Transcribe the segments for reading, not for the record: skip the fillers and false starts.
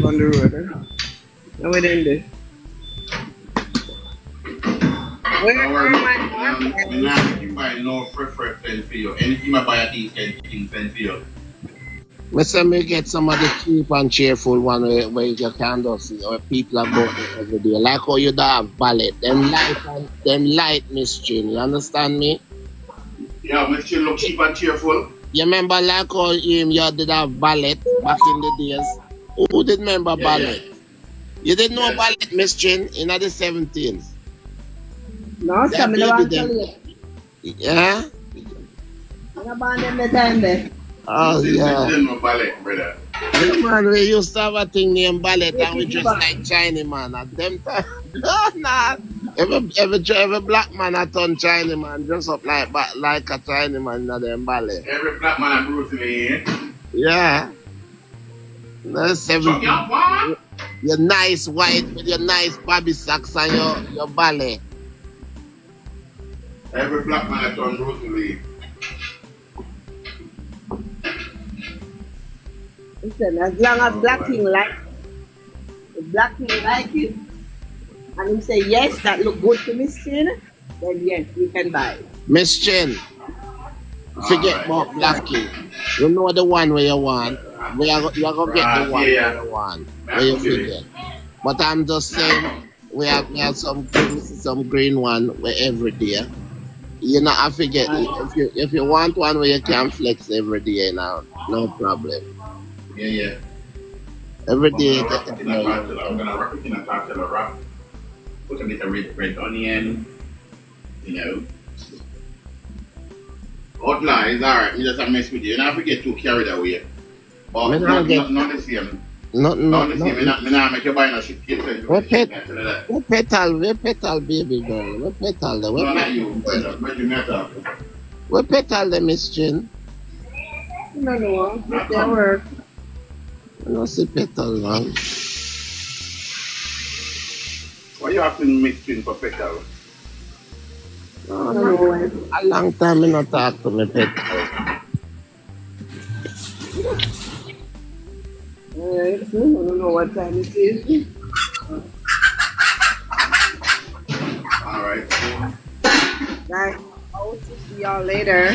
on the road. No, we didn't do. Where Don't are worry, my me marbles? not making buy no preference for you. Anything I buy at least 10 things send for you. Me say me get some of the cheap and cheerful one where you can just see where people are going every day. Like how you don't have ballet. Them light mystery. You understand me? Yeah, me still look cheap and cheerful. You remember like how you did have ballet back in the days? Who did remember Yeah, ballet? You didn't know yeah. ballet, Miss Chin, in the 17s. No, That some in the baby one them. tell you. Yeah? I'm about them the time there. Oh yeah. This is no ballet, brother. Yeah, man, we used to have a thing named ballet and we It's just bad. like Chinese man at them time. No, nah. Every black man a turn Chinese man dress up like a Chinese man in them ballet. Every black man and Bruce Lee. Yeah. That's Chuck 17. your what? Your nice white with your nice bobby socks and your ballet. Every black man that done Bruce Lee. Listen, as long as Oh, Black boy. King likes if Black King like it, and him say yes, that look good to Miss Chin, then yes, you can buy it. Miss Chen, forget Alright. about Black King. You know the one where you want. You're going to get the one Yeah. where you want. Where you forget. But I'm just saying, we have some green one where every day. You know, I forget. If you want one where you can flex every day now, no problem. Yeah. Every I'm day, gonna wrap it in a tortilla. I'm gonna wrap it in a tortilla wrap. Put a bit of red onion. You know. Outline is alright. You just have mess with you. You don't forget to carry that away. But Me not get- not the same. not Not the same. Me not. not make you buy no shit. Keep saying What pet? that. We petal, baby girl. We petal, No, not you. But you matter. we petal, the Miss Chin. No, it don't work. I don't see petal, man. Why you have to mix in for petal? No. A long time I not talk to me petal. Alright, so I don't know what time it is. Alright. Right. I'll see y'all later.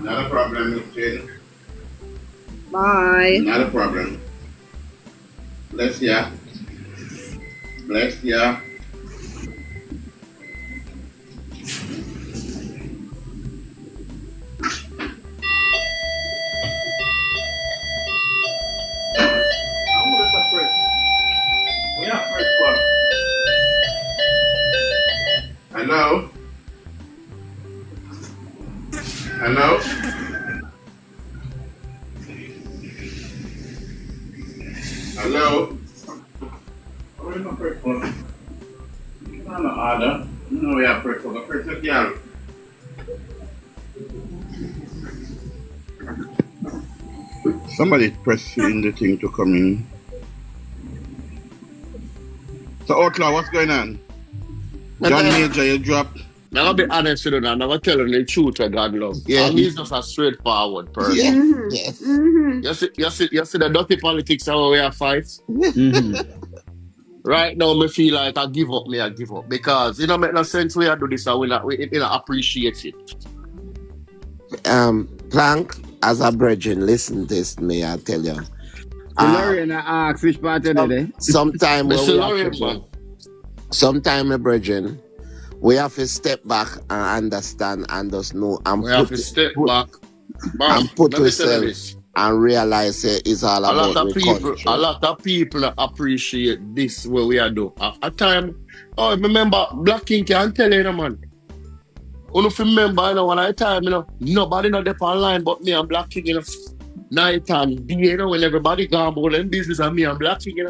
Not a problem, Miss Jane. Bye. Not a problem. Bless ya. Bless ya. Hello? Hello? Hello? Where's my first one? I'm not order. No, we have first one. The first one, yeah. Somebody press in the thing to come in. So, Outlaw, what's going on? John Major, you dropped. I'm gonna be honest with you now. I'm gonna tell you the truth that God loves. Yeah. And he's just a straightforward person. Yes, Mhm. yes. Mm-hmm. You see the dirty politics how we are fight. Right now, me feel like I give up. Because it don't make no sense we are do this and we not appreciate it. Plank, as a virgin, listen this me, I tell you. Lorraine asked which part of the day. Sometime when Mr. we Lauren, have to, man. sometime, my virgin, we have to step back and understand and just know and We have to step back. Man, and put let me tell you yourself this. and realize it's all A about lot of the people, country. a lot of people appreciate this what we are doing. At time, oh, remember, Black King can tell you, man. You remember, when I time, nobody not there online but me and Black King, night and day, when everybody gone about them business and me and Black King,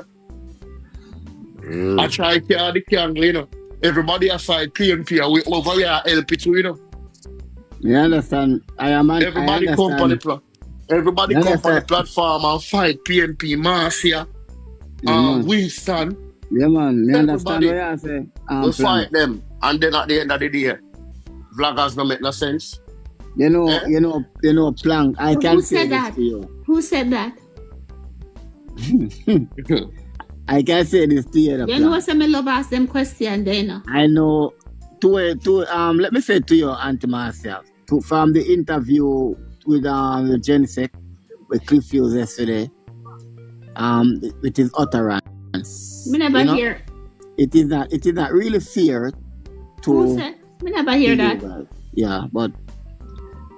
I try to carry the candle, everybody aside PNP and we over here help it, You understand? Everybody I come on the understand. everybody You come on the understand? platform and fight PNP, Marcia, man. Winston. Yeah, man. You understand Everybody. what I say? We fight them, and then at the end of the day, vloggers don't make no sense. You know, Eh? Plank. I can Who say said this that? to you. Who said that? I can say this to you. You know what I love ask them question then. I know let me say to you, Auntie Marcia, from the interview with the Gensec with Cliff Hughes yesterday, with his utterance. Me never hear. It is not really fair to. Who said? Me never hear that. Yeah, but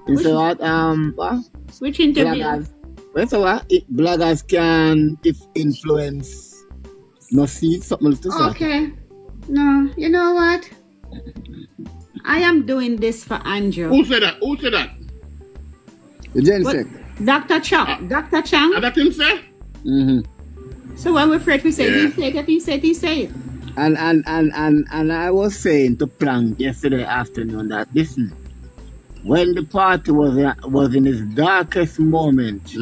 you say what? Which interview? Bloggers can influence. No, see something to say. Okay. No, you know what? I am doing this for Andrew. Who said that? Who said that? The Gensec. Dr. Chang. Dr. Chang. That him say? So what we're afraid we say? Yeah. He said, if he said, he said. And I was saying to Plank yesterday afternoon that listen, when the party was in its darkest moment,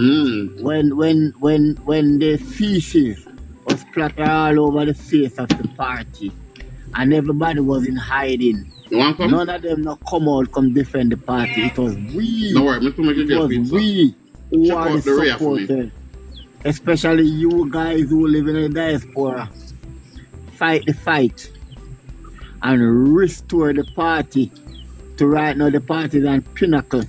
when the feces was splattered all over the face of the party, and everybody was in hiding. You want come? None of them not come defend the party. It was we. No worry, Mr. It was we who Check are out the the rear for supporters. Especially you guys who live in the diaspora. Fight the fight and restore the party to right now the party is on pinnacle.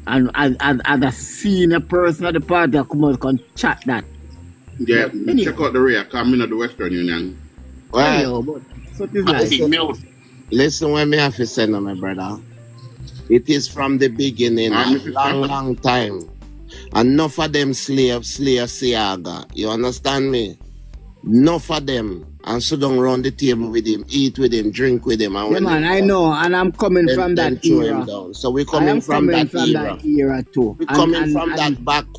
And as a senior person of the party, I come out and chat that. Yeah, check out the rear, because I'm in the Western Union. Well, so it is like. listen what me have to say now, my brother. It is from the beginning, a long time. Enough of them slave Siaga. You understand me? Enough of them. And sit down around the table with him, eat with him, drink with him. And yeah, man, I know, and I'm coming from that era. So we're coming from that era too. We're coming from that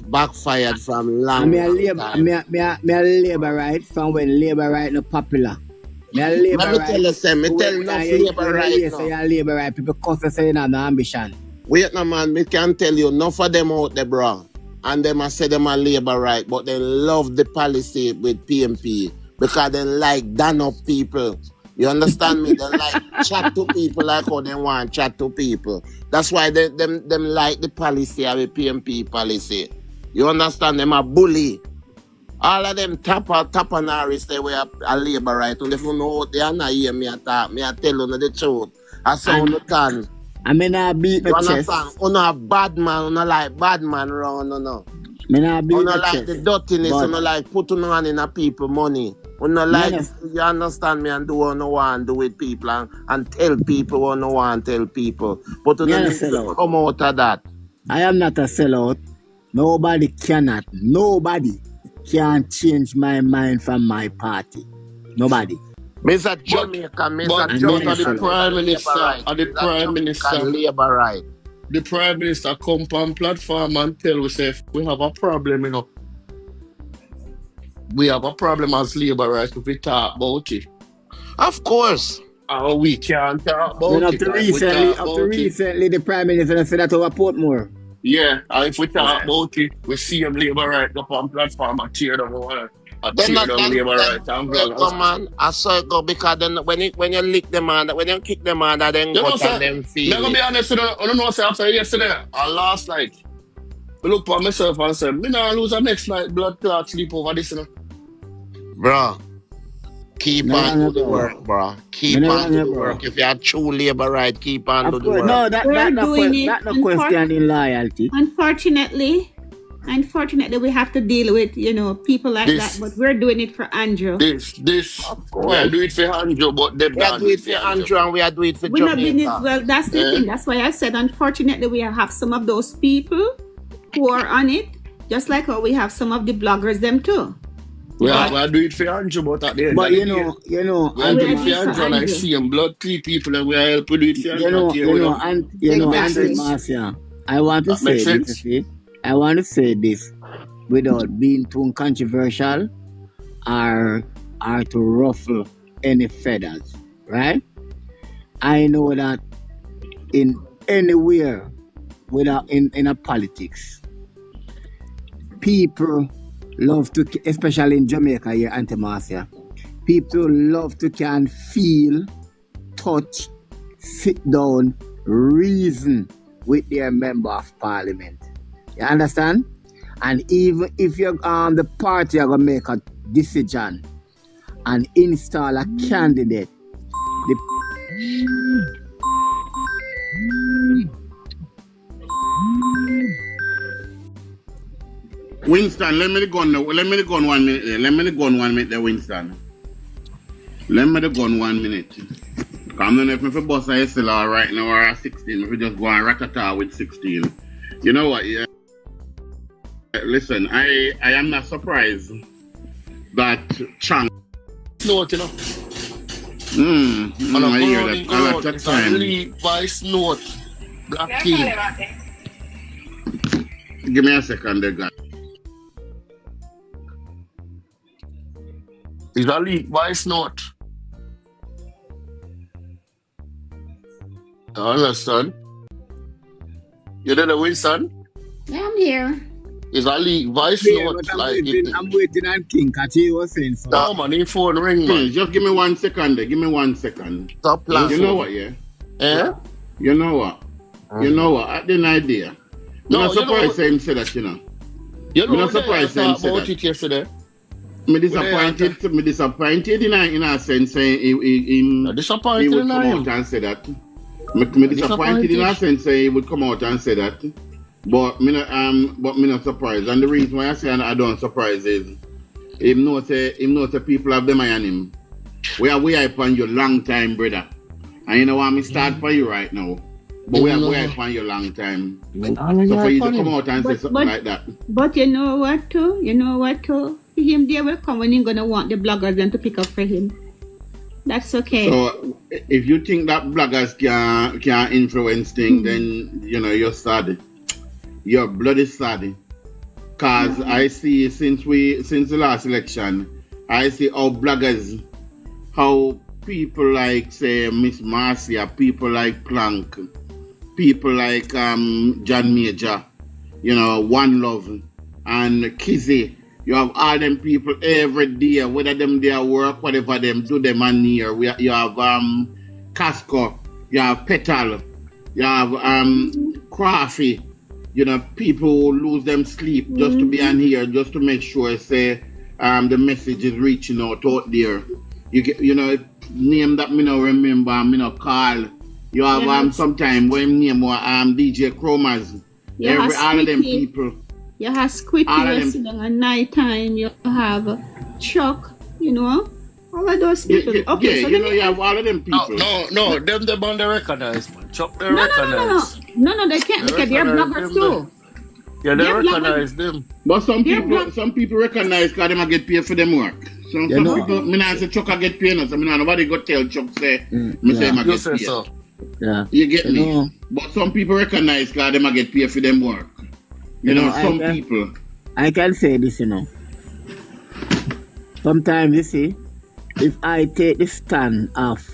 backfired from long time. Me a labor right from when labor right no popular. Let me tell you something. Me tell no labor right now. Say labor right people cause they say no ambition. Wait no man, me can tell you enough of them out there, bro. And them I say them are labor right, but they love the policy with PMP. Because they like done up people. You understand me? They like chat to people like how they want chat to people. That's why them like the policy of the PMP policy. You understand? Them a bully. All of them tap and Harris, they were a labor right. And if you know they are not hear me talk, me I tell you the truth. I saw you can. I mean I beat the chest. You understand? You know a bad man, you know like bad man around, you know. Me not beat you the know like chest. the dirtiness, you know like putting on in a people money. You know, like, you understand me and do what you want to do with people and tell people what you want to tell people. But you don't need to come out of that. I am not a sellout. Nobody can change my mind from my party. Nobody. Mr. Jamaica, the Prime Minister, the Prime Minister, labor right. The Prime Minister come on platform and tell us if we have a problem, you know. We have a problem as labor rights if we talk about it. Of course. We can't talk about up it. to recently, the Prime Minister said that over Portmore. Yeah, and if we talk about it, we see them labor rights up on platform and tear them over. Come on, I saw it go because then when you lick them under, when you kick them under, then go to them feel. I'm gonna be honest, I don't know what I after yesterday or last night. I look for myself and say, me not lose a next night blood clot sleep over this, you know. Bro, keep on do the work, bro. Keep on do the work. If you are true labor right, keep on do the work. No, that's no question in loyalty. Unfortunately, we have to deal with, people like that, but we're doing it for Andrew. We are doing it for Andrew, but they are doing it for Andrew and we are doing it for Jamaica. Well, that's the thing. That's why I said, unfortunately, we have some of those people who are on it, just like how we have some of the bloggers, them too. We are doing it for Andrew, but at the end but of you know, we are doing it for Andrew, and I see him blood clean people, and we are helping do it for Andrew. Auntie Marcia, I want to say this, I want to say this without being too controversial or to ruffle any feathers, right? I know that in anywhere, without in a politics, people love to, especially in Jamaica here, Auntie Marcia, people love to can feel, touch, sit down, reason with their member of parliament. You understand? And even if you're the party are gonna make a decision and install a candidate, the Winston, let me go on 1 minute there. Let me go on 1 minute there, Winston. Let me go on 1 minute. Come on, if I boss a SLR right now or a 16, if we just go and ratata with 16. You know what, yeah? Listen, I am not surprised that Chang. Note, you know. I hear that a lot of time. Lead voice note. Black King. Give me a second there, guys. It's a lead voice note. You understand? You did a Winston? Yeah, I'm here. It's a lead voice yeah, note. but Like I'm waiting on King because he was saying so. No, man, his phone ring, man. Just give me 1 second there. Give me 1 second. Stop laughing. You know what, yeah? Eh? You know what? You know what? I didn't idea. No, I'm not surprised him say that, you know. You know, I'm not surprised him say about that. it yesterday. Me disappointed in a sense saying he Disappointed would in come him. out and say that. Me disappointed in a sense saying he would come out and say that. But me not surprised. And the reason why I say I don't surprise is him know say people have them eye on him. We hype on you long time, brother. And you know what me start for you right now. But we hype on you long time. So for you to come out and say something like that. But you know what too? For him, they will come when he's gonna want the bloggers then to pick up for him. That's okay. So if you think that bloggers can influence things, then you know you're sad. You're bloody sad. Cause I see since the last election, I see how bloggers, how people like say Miss Marcia, people like Plank, people like John Major, you know, One Love and Kizzy. You have all them people every day, whether them they work, whatever them do them on here. You have Casco, you have Petal, you have Crafty, you know, people who lose them sleep just to be on here, just to make sure say the message is reaching out there. You know, name that me no remember, me no call. You have sometime when name DJ Chromas. All of them people. You have Squitty yesterday at night time. You have Chuck, you know, all of those people. Okay, so you know, you have all of them people. No, them on the recognize, man. Chuck, they recognize. No, they can't because they're bloggers too. Yeah, they recognize them. But some people recognize because they might get paid for them work. Some people, me not say Chuck I get paid, so nobody go tell Chuck say, me say I get paid. So. Yeah. You get me? But some people recognize because they might get paid for them work. You know, some people. I can say this, you know. Sometimes, you see, if I take the stand off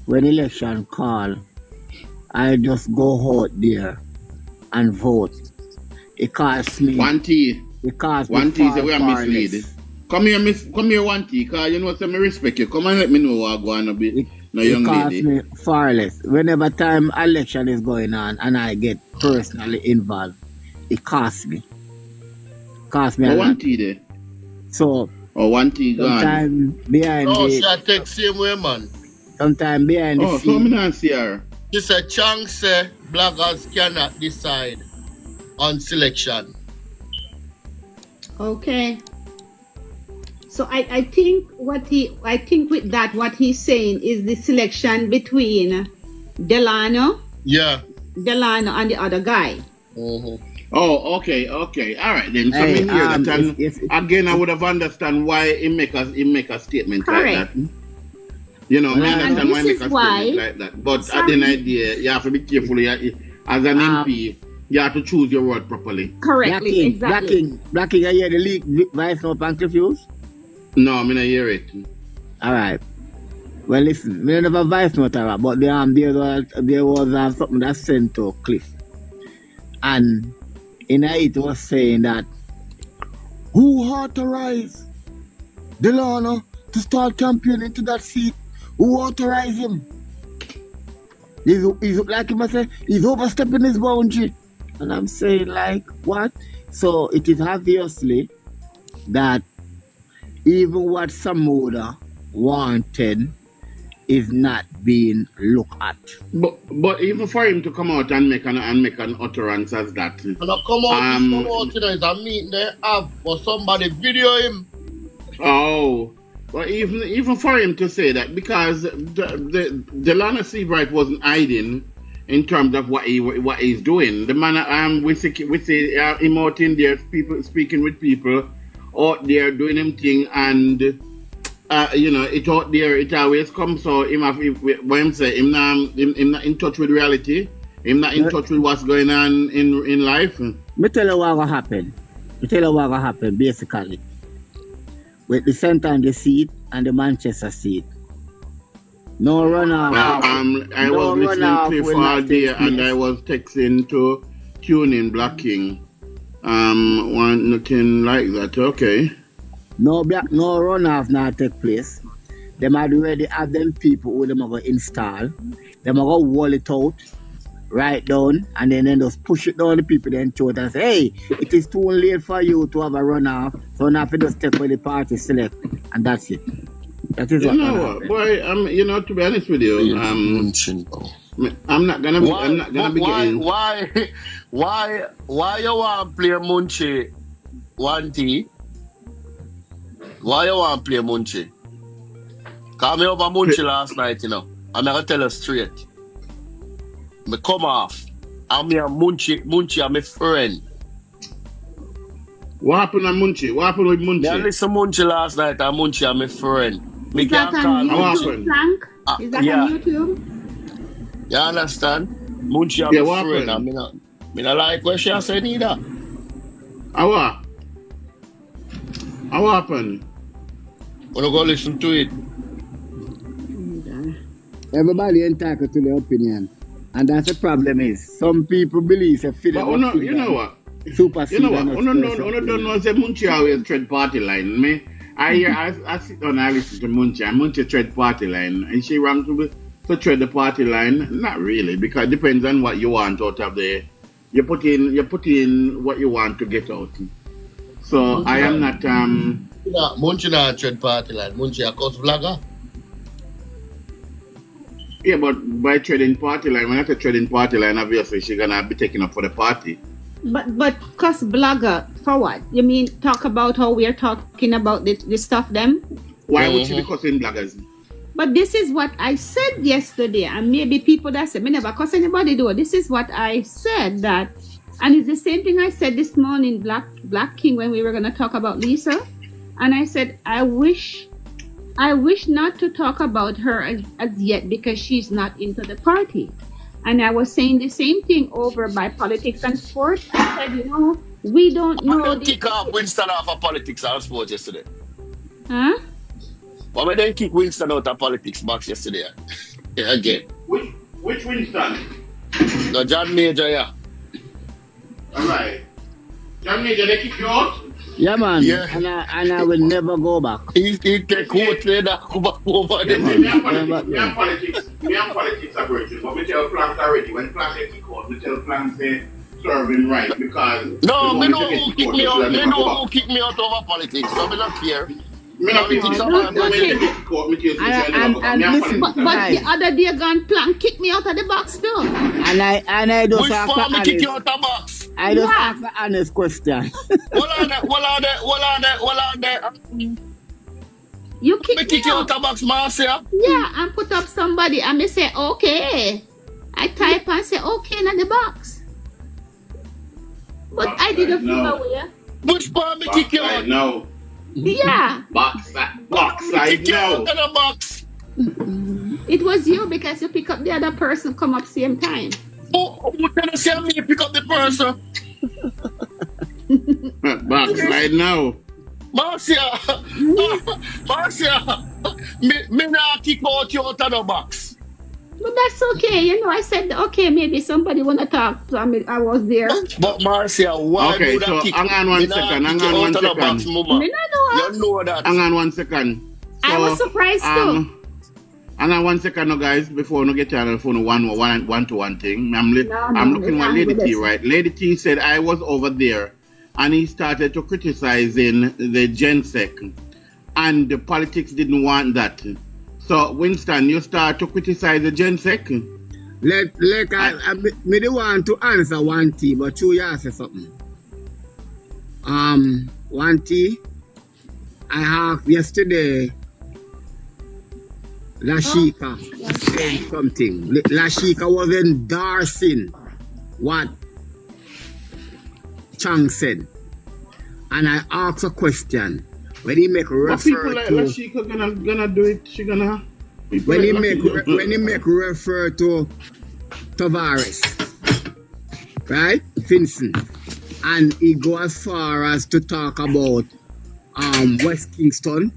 when election call, I just go out there and vote. It costs me. One T. It costs me. One T is the way I mislead. Come here, One T, because you know what, I respect you. Come and let me know what I'm going to be. It costs me far less. Whenever time election is going on and I get personally involved, it costs me. Costs me a lot. One T there. So, One T gone. Sometime behind the... she take same way, man. Sometime behind the so me not see her. She said, Chang say bloggers cannot decide on selection. Okay. So I think what he's saying is the selection between Delano. Yeah. Delano and the other guy. Mm-hmm. Oh, okay. All right then. So me hear that. Again, I would have understand why he make a statement correct. like that. You know, I understand why he make a statement like that. But at the end of the day, you have to be careful. As an MP, you have to choose your word properly. Correctly, exactly. Blacking, I hear the leak vice no pan confused? No, I mean I hear it. All right. Well, listen, I never voice note, but there was something that sent to Cliff. And in it was saying that who authorized Delano to start campaigning to that seat? Who authorized him? He's like him, I say, he's overstepping his boundary. And I'm saying, like, what? So it is obviously that even what Samoda wanted is not being looked at. But even for him to come out and make an utterance as that. And I come out this come out, you know, it's a meeting they have for somebody video him. Oh. But even for him to say that, because the Lana Seabright wasn't hiding in terms of what he's doing. The man we see him out in there, people speaking with people out there doing him thing, and you know, it out there it always comes. So when him say him not in touch with reality, him not in touch with what's going on in life. Me tell you what will happen. Basically. With the centre and the seat and the Manchester seat. No runoff. I was listening to for all day and I was texting to tune in Black King. Want nothing like that. Okay. No runoff now take place. Them already have them people who them are going to install. Them are going to wall it out, right down, and then just push it down the people then throat and say, hey, it is too late for you to have a runoff, so now you just take where the party select, and that's it. That is you know what, boy. You know, to be honest with you, I'm not gonna begin. Why you want to play Munchie 1T? Why you want to play Munchie? Cause me over Munchie last night, you know. I'm gonna tell you straight. Me come off. I'm here Munchie, I'm a friend. What happened to Munchie? What happened with Munchie? I listened to Munchie last night and Munchie, I'm a friend. Is that on YouTube, Frank? Is that on YouTube? You understand? Munchie, I'm a friend. I mean, I like what she said either. What happened? Wanna go listen to it? Everybody entitled to their opinion. And that's the problem is, some people believe a feeling. But you know what? Super. You know what? Don't know say Munchie always tread party line. I sit down and I listen to Munchie, and Munchie tread party line. And she wrong to tread the party line? Not really, because it depends on what you want out of the. You put in what you want to get out. So I am not Munchie not tread party line. Munchie a cause vlogger. Yeah, but by trading party line, when I say trading party line, obviously she's gonna be taking up for the party. But cause blogger for what? You mean talk about how we are talking about the stuff them? Why would she be cussing bloggers? But this is what I said yesterday, and maybe people that said me never cuss anybody do. This is what I said that, and it's the same thing I said this morning, Black King, when we were gonna talk about Lisa, and I said I wish not to talk about her as yet because she's not into the party. And I was saying the same thing over by politics and sports. I said, you know, we don't know. Why kick off Winston off of politics and sports yesterday? Huh? Why they kick Winston out of politics box yesterday? Yeah, again. Which Winston? No, John Major, yeah. Alright. John Major, they kick you out? Yeah, man. Yeah. And I will never go back. He take court later, go back over there. Me and politics are virtual. But we tell plants already, when plants get kicked out, we tell plants they serve him right because... No, me know who kick me out. Me know who kick me out over politics, so me not care. Me not politics about when they get kicked out, me tell you. But the other day gone plan kick me out of the box too. And I just which part me kick you out of the box? I just ask an honest question. What on that? You kick me out of the box, Marcia? Yeah, and put up somebody and me say, okay. I type and say, okay, in the box. But I didn't feel aware. Which part me kick you out? No. Yeah. Box side, no. Out of the box. It was you because you pick up the other person come up same time. Who can I say me pick up the person? Box side, no. Marcia, me not kick out you out of the box. But that's okay, you know. I said, okay, maybe somebody wanna talk. So I was there. But Marcia, why okay, would so I kick hang on one second. You know that. Hang on 1 second. So, I was surprised too. Hang on 1 second, no, guys, before we get on the phone, one to one thing. I'm looking at Lady T, right? Lady T said I was over there and he started to criticizing the GenSec, and the politics didn't want that. So, Winston, you start to criticize the GenSec? Me don't want to answer one thing, but you ask something. One thing, I asked yesterday, Lashika said something. Lashika was endorsing what Chang said. And I asked a question. When he make refer people like to Lashika gonna do it, she gonna when he make refer to Tavares, right? Vincent. And he go as far as to talk about West Kingston,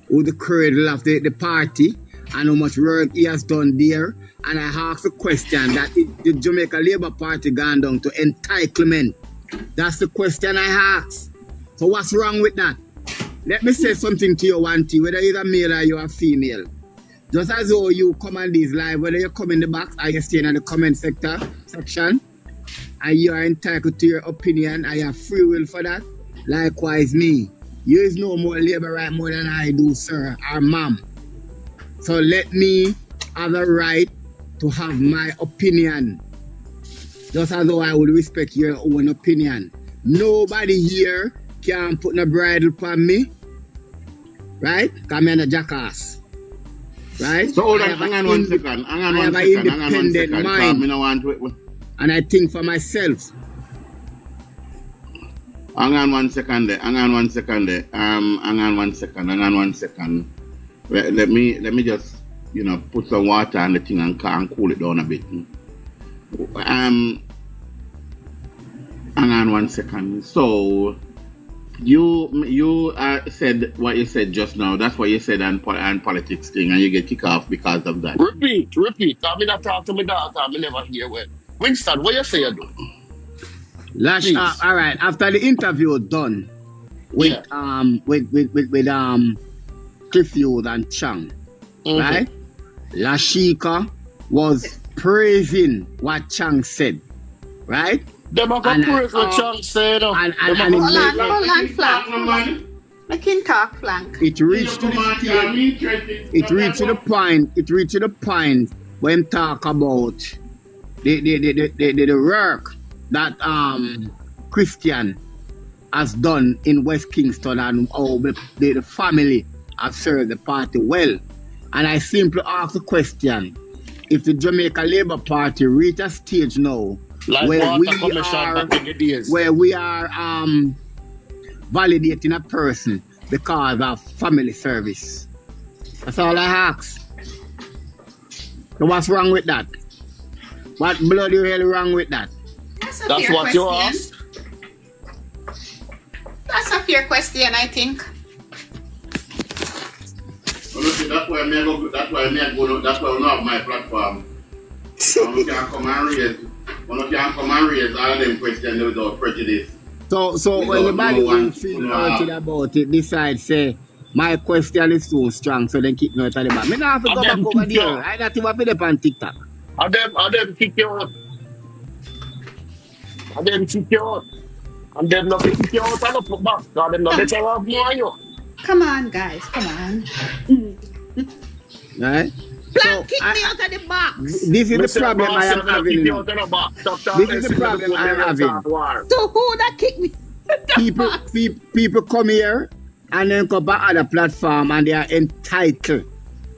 who the cradle of the party, and how much work he has done there. And I asked the question that the Jamaica Labour Party gone down to entitlement. That's the question I asked. So what's wrong with that? Let me say something to you, Wanty, whether you're a male or you're a female. Just as though you come on this live, whether you come in the box or you stay in the comment section, and you are entitled to your opinion, and you have free will for that. Likewise me. You is no more labor right more than I do, sir, or ma'am. So let me have a right to have my opinion. Just as though I would respect your own opinion. Nobody here can put no bridle upon me. Right? Because I'm a jackass. Right? So hold on, hang on one second. Hang on one second. And I think for myself. Hang on one second there. Let me just, put some water on the thing and cool it down a bit. Hang on one second. So you said what you said just now. That's what you said on politics thing, and you get kicked off because of that. Repeat. I'm not talk to my daughter. I never hear what. Winston, what you say you do? All right. After the interview done with Clifford and Chang, right? Lashika was praising what Chang said, right? Them are going to praise what Chang said. Hold on, Flank. I can talk, Flank. It reached to the point when talk about the work that Christian has done in West Kingston and how the family have served the party well. And I simply ask the question, if the Jamaica Labour Party reach a stage now where we are validating a person because of family service. That's all I ask. So what's wrong with that? What bloody hell wrong with that? That's what you ask. That's a fair question, I think. That's why I don't have my platform. One can't come and raise all of them questions without prejudice. So when anybody who feel hurted about it decide say my question is too strong, so then keep me out of the back. Me not have to go back over there. I not even feel up on TikTok. And them kick you out. And them not kick you out and up back. Because them not better off more you. Come on, guys. Come on. Right? Flank, kick me out of the box. This is the problem I am having. This is the problem I am having. So who that kicked me? People come here and then come back on the platform and they are entitled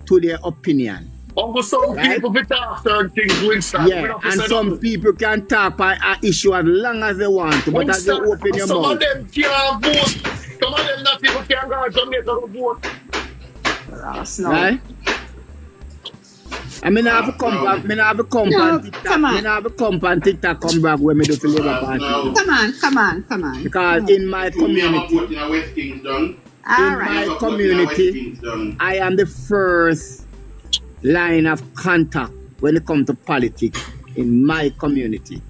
to their opinion. Some people will talk certain things, Winston. Yeah, and some people can talk by an issue as long as they want to, but as they open your mouth. Some of them can't vote. Some of them not people can't go to Jamaica to vote. Right? I mean, I have a comp on TikTok come back when me do the Labour Party. Come on. Because in my community, I am the first line of contact when it comes to politics in my community.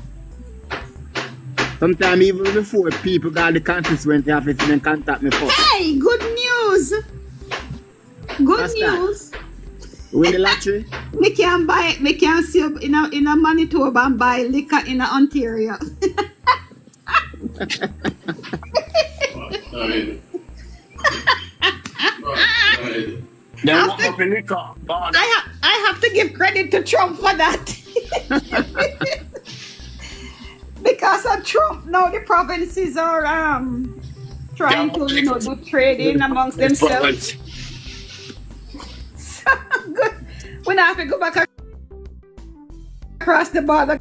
Sometimes even before people got the constituency office and contact me first. Hey, good news. Good news. Win the lottery? Me can see up in a Manitoba and buy liquor in Ontario. Then walk up in the car. I have to give credit to Trump for that. Because of Trump, now the provinces are trying to do trading amongst themselves. So good. We now have to go back across the border.